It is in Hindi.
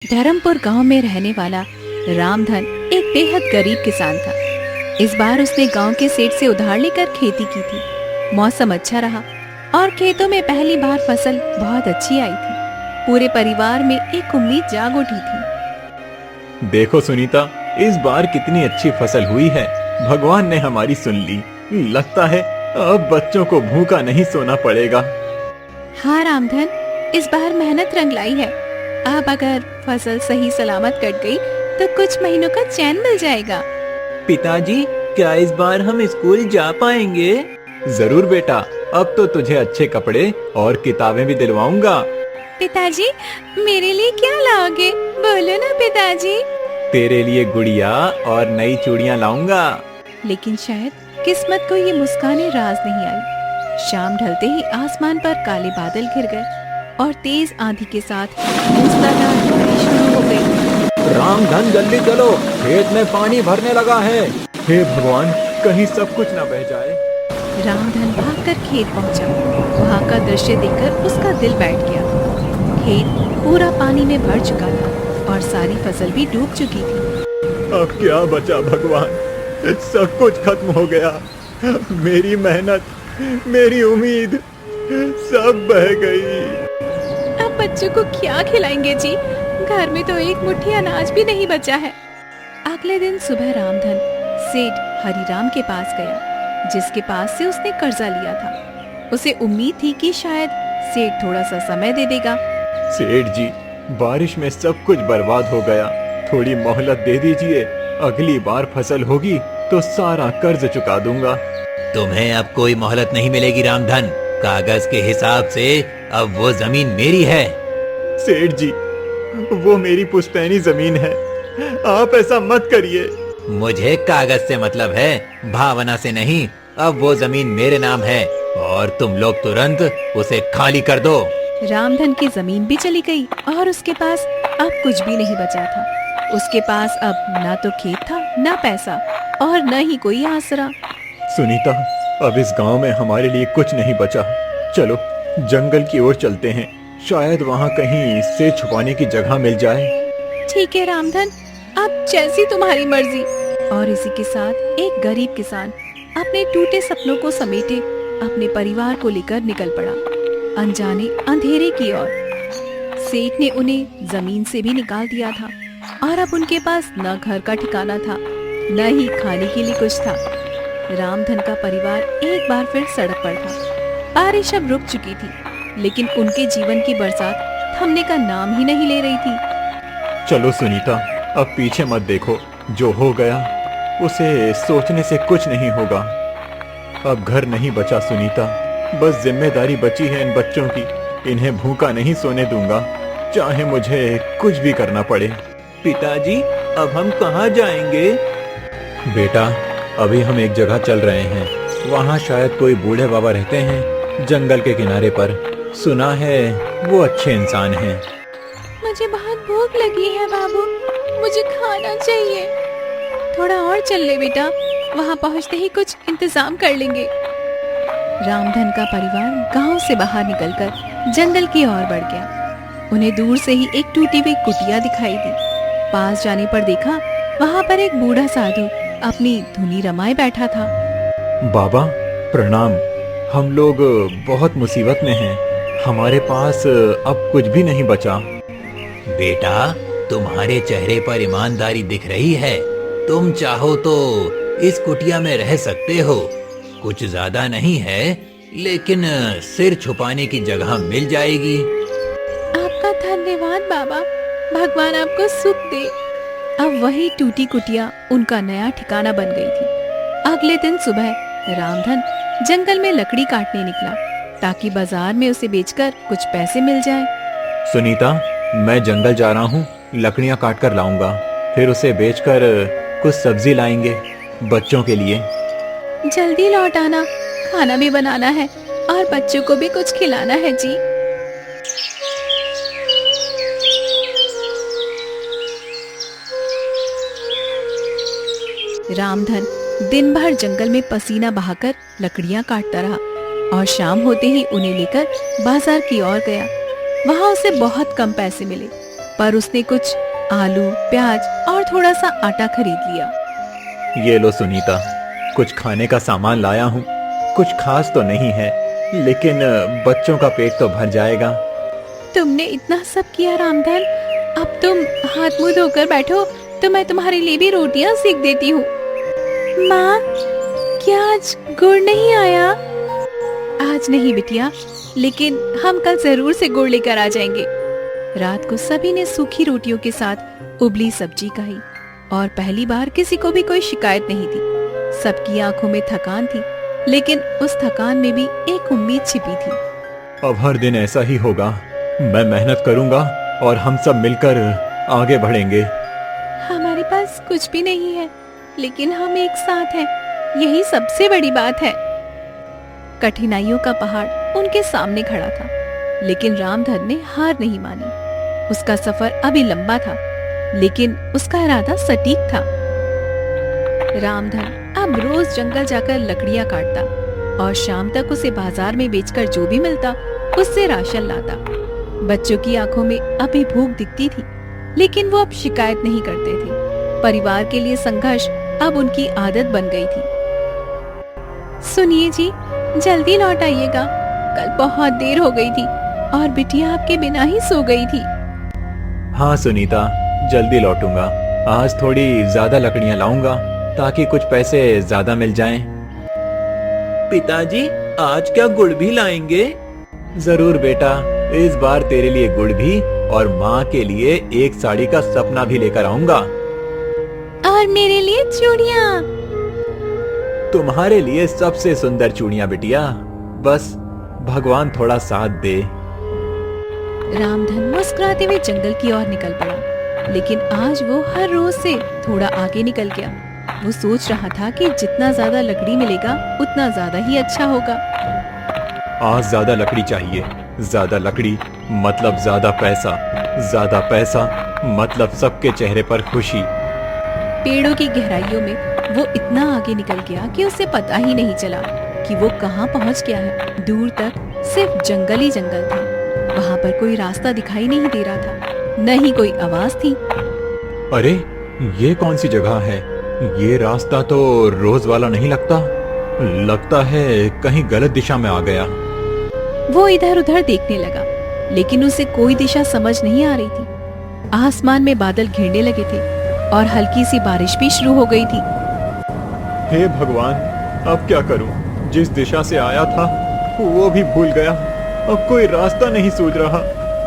धर्मपुर गांव में रहने वाला रामधन एक बेहद गरीब किसान था। इस बार उसने गांव के सेठ से उधार लेकर खेती की थी। मौसम अच्छा रहा और खेतों में पहली बार फसल बहुत अच्छी आई थी। पूरे परिवार में एक उम्मीद जाग उठी थी। देखो सुनीता, इस बार कितनी अच्छी फसल हुई है। भगवान ने हमारी सुन ली। लगता है अब बच्चों को भूखा नहीं सोना पड़ेगा। हाँ रामधन, इस बार मेहनत रंग लाई है। अब अगर फसल सही सलामत कट गई तो कुछ महीनों का चैन मिल जाएगा। पिताजी, क्या इस बार हम स्कूल जा पाएंगे? जरूर बेटा, अब तो तुझे अच्छे कपड़े और किताबें भी दिलवाऊंगा। पिताजी, मेरे लिए क्या लाओगे? बोलो ना पिताजी। तेरे लिए गुड़िया और नई चूड़ियां लाऊंगा। लेकिन शायद किस्मत को ये मुस्कानें राज नहीं आई। शाम ढलते ही आसमान पर काले बादल घिर गए और तेज आंधी के साथ मूसलाधार बारिश शुरू हो गई। रामधन, जल्दी चलो, खेत में पानी भरने लगा है। हे भगवान, कहीं सब कुछ न बह जाए। रामधन भागकर खेत पहुंचा। वहां का दृश्य देखकर उसका दिल बैठ गया। खेत पूरा पानी में भर चुका था और सारी फसल भी डूब चुकी थी। अब क्या बचा भगवान, सब कुछ खत्म हो गया। मेरी मेहनत, मेरी उम्मीद सब बह गई। अब बच्चों को क्या खिलाएंगे जी? घर में तो एक मुट्ठी अनाज भी नहीं बचा है। अगले दिन सुबह रामधन सेठ हरिराम के पास गया, जिसके पास से उसने कर्जा लिया था। उसे उम्मीद थी कि शायद सेठ थोड़ा सा समय दे देगा। सेठ जी, बारिश में सब कुछ बर्बाद हो गया। थोड़ी मोहलत दे दीजिए। अगली बार फसल होगी तो सारा कर्ज चुका दूंगा। तुम्हें अब कोई मोहलत नहीं मिलेगी रामधन। कागज के हिसाब से अब वो जमीन मेरी है। सेठ जी, वो मेरी पुश्तैनी जमीन है। आप ऐसा मत करिए। मुझे कागज से मतलब है, भावना से नहीं। अब वो जमीन मेरे नाम है और तुम लोग तुरंत उसे खाली कर दो। रामधन की जमीन भी चली गई और उसके पास अब कुछ भी नहीं बचा था। उसके पास अब ना तो खेत था, ना पैसा और न ही कोई आसरा। सुनीता, अब इस गांव में हमारे लिए कुछ नहीं बचा। चलो जंगल की ओर चलते हैं। शायद वहाँ कहीं से छुपाने की जगह मिल जाए। ठीक है रामधन, अब जैसी तुम्हारी मर्जी। और इसी के साथ एक गरीब किसान अपने टूटे सपनों को समेटे अपने परिवार को लेकर निकल पड़ा, अनजाने अंधेरे की ओर। सेठ ने उन्हें जमीन से भी निकाल दिया था और अब उनके पास न घर का ठिकाना था, न ही खाने के लिए कुछ था। रामधन का परिवार एक बार फिर सड़क पर था। बारिश अब रुक चुकी थी, लेकिन उनके जीवन की बरसात थमने का नाम ही नहीं ले रही थी। चलो सुनीता, अब पीछे मत देखो। जो हो गया उसे सोचने से कुछ नहीं होगा। अब घर नहीं बचा सुनीता, बस जिम्मेदारी बची है इन बच्चों की। इन्हें भूखा नहीं सोने दूंगा, चाहे मुझे कुछ भी करना पड़े। पिताजी, अब हम कहाँ जाएंगे? बेटा, अभी हम एक जगह चल रहे हैं। वहाँ शायद कोई बूढ़े बाबा रहते हैं, जंगल के किनारे पर। सुना है वो अच्छे इंसान हैं। मुझे बहुत भूख लगी है बाबू, मुझे खाना चाहिए। थोड़ा और चल ले बेटा, वहाँ पहुँचते ही कुछ इंतजाम कर लेंगे। रामधन का परिवार गांव से बाहर निकलकर जंगल की ओर बढ़ गया। उन्हें दूर से ही एक टूटी हुई कुटिया दिखाई दी। पास जाने पर देखा, वहाँ पर एक बूढ़ा साधु अपनी धुनी रमाए बैठा था। बाबा प्रणाम, हम लोग बहुत मुसीबत में हैं। हमारे पास अब कुछ भी नहीं बचा। बेटा, तुम्हारे चेहरे पर ईमानदारी दिख रही है। तुम चाहो तो इस कुटिया में रह सकते हो। कुछ ज्यादा नहीं है, लेकिन सिर छुपाने की जगह मिल जाएगी। आपका धन्यवाद बाबा, भगवान आपको सुख दे। अब वही टूटी कुटिया उनका नया ठिकाना बन गई थी। अगले दिन सुबह रामधन जंगल में लकड़ी काटने निकला, ताकि बाजार में उसे बेचकर कुछ पैसे मिल जाए। सुनीता, मैं जंगल जा रहा हूँ, लकड़ियाँ काट कर लाऊंगा। फिर उसे बेचकर कुछ सब्जी लाएंगे बच्चों के लिए। जल्दी लौट आना, खाना भी बनाना है और बच्चों को भी कुछ खिलाना है जी। रामधन दिन भर जंगल में पसीना बहाकर लकड़ियां काटता रहा और शाम होते ही उन्हें लेकर बाजार की ओर गया। वहां उसे बहुत कम पैसे मिले, पर उसने कुछ आलू, प्याज और थोड़ा सा आटा खरीद लिया। ये लो सुनीता, कुछ खाने का सामान लाया हूँ। कुछ खास तो नहीं है, लेकिन बच्चों का पेट तो भर जाएगा। तुमने इतना सब किया रामधन, अब तुम हाथ मुंह धोकर बैठो तो मैं तुम्हारे लिए भी रोटियां सेक देती हूँ। माँ, क्या आज गुड़ नहीं आया? आज नहीं बिटिया, लेकिन हम कल जरूर से गुड़ लेकर आ जाएंगे। रात को सभी ने सूखी रोटियों के साथ उबली सब्जी खाई और पहली बार किसी को भी कोई शिकायत नहीं थी। सबकी आंखों में थकान थी, लेकिन उस थकान में भी एक उम्मीद छिपी थी। अब हर दिन ऐसा ही होगा। मैं मेहनत करूंगा और हम सब मिलकर आगे बढ़ेंगे। हमारे पास कुछ भी नहीं है, लेकिन हम एक साथ हैं, यही सबसे बड़ी बात है। कठिनाइयों का पहाड़ उनके सामने खड़ा था, लेकिन रामधन ने हार नहीं मानी। उसका सफर अभी लंबा था, लेकिन उसका इरादा सटीक था। रामधन अब रोज जंगल जाकर लकड़ियां काटता और शाम तक उसे बाजार में बेचकर जो भी मिलता उससे राशन लाता। बच्चों की आंखों में अभी भूख दिखती थी, लेकिन वो अब शिकायत नहीं करते थे। परिवार के लिए संघर्ष अब उनकी आदत बन गई थी। सुनिए जी, जल्दी लौट आइएगा, कल बहुत देर हो गई थी और बिटिया आपके बिना ही सो गई थी। हाँ सुनीता, जल्दी लौटूंगा। आज थोड़ी ज्यादा लकड़ियां लाऊंगा ताकि कुछ पैसे ज्यादा मिल जाएं। पिताजी, आज क्या गुड़ भी लाएंगे? जरूर बेटा, इस बार तेरे लिए गुड़ भी और माँ के लिए एक साड़ी का सपना भी लेकर आऊंगा। और मेरे लिए चूड़ियाँ। तुम्हारे लिए सबसे सुंदर चूड़ियां बिटिया, बस भगवान थोड़ा साथ दे। रामधन मुस्कुराते हुए जंगल की ओर निकल पड़ा, लेकिन आज वो हर रोज से थोड़ा आगे निकल गया। वो सोच रहा था कि जितना ज्यादा लकड़ी मिलेगा उतना ज्यादा ही अच्छा होगा। आज ज्यादा लकड़ी चाहिए। ज्यादा लकड़ी मतलब ज्यादा पैसा मतलब सबके चेहरे पर खुशी। पेड़ों की गहराइयों में वो इतना आगे निकल गया कि उसे पता ही नहीं चला कि वो कहाँ पहुँच गया है। दूर तक सिर्फ जंगल ही जंगल था। वहाँ पर कोई रास्ता दिखाई नहीं दे रहा था, न ही कोई आवाज थी। अरे, ये कौन सी जगह है? ये रास्ता तो रोज वाला नहीं लगता है कहीं गलत दिशा में आ गया। वो इधर उधर देखने लगा, लेकिन उसे कोई दिशा समझ नहीं आ रही थी। आसमान में बादल घिरने लगे थे और हल्की सी बारिश भी शुरू हो गई थी। हे भगवान, अब क्या करूं? जिस दिशा से आया था वो भी भूल गया। अब कोई रास्ता नहीं सूझ रहा।